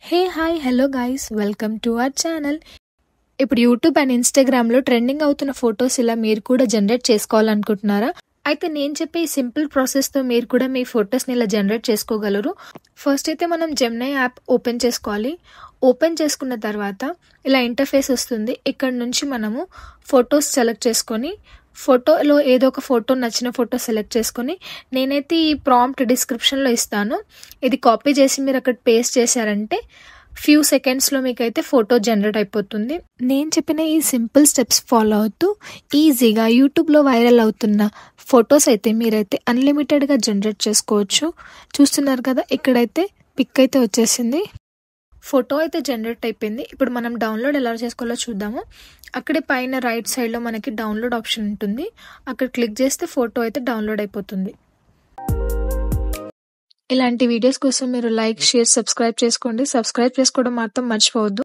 Hey hi hello guys welcome to our channel. ఇప్పుడు YouTube and ఇన్స్టాగ్రామ్లో trending అవుతున్న photos ఇలా మీరు కూడా జనరేట్ చేసుకోవాలనుకుంటున్నారా? అయితే నేను చెప్పే ఈ సింపుల్ ప్రాసెస్తో మీరు కూడా మీ ఫొటోస్ని ఇలా జనరేట్ చేసుకోగలరు. ఫస్ట్ అయితే మనం జెమినీ యాప్ ఓపెన్ చేసుకోవాలి. ఓపెన్ చేసుకున్న తర్వాత ఇలా ఇంటర్ఫేస్ వస్తుంది. ఇక్కడ నుంచి మనము ఫొటోస్ సెలెక్ట్ చేసుకొని ఫోటోలో ఏదో ఒక ఫోటో నచ్చిన ఫోటో సెలెక్ట్ చేసుకొని నేనైతే ఈ ప్రాంప్ట్ డిస్క్రిప్షన్లో ఇస్తాను. ఇది కాపీ చేసి మీరు అక్కడ పేస్ట్ చేశారంటే ఫ్యూ సెకండ్స్లో మీకైతే ఫోటో జనరేట్ అయిపోతుంది. నేను చెప్పిన ఈ సింపుల్ స్టెప్స్ ఫాలో అవుతూ ఈజీగా యూట్యూబ్లో వైరల్ అవుతున్న ఫొటోస్ అయితే మీరైతే అన్లిమిటెడ్గా జనరేట్ చేసుకోవచ్చు. చూస్తున్నారు కదా, ఇక్కడైతే పిక్ అయితే వచ్చేసింది. ఫోటో అయితే జనరేట్ అయిపోయింది. ఇప్పుడు మనం డౌన్లోడ్ ఎలా చేసుకోవాలో చూద్దాము. అక్కడే పైన రైట్ సైడ్లో మనకి డౌన్లోడ్ ఆప్షన్ ఉంటుంది. అక్కడ క్లిక్ చేస్తే ఫోటో అయితే డౌన్లోడ్ అయిపోతుంది. ఇలాంటి వీడియోస్ కోసం మీరు లైక్, షేర్, సబ్స్క్రైబ్ చేసుకోండి. సబ్స్క్రైబ్ చేసుకోవడం మాత్రం మర్చిపోవద్దు.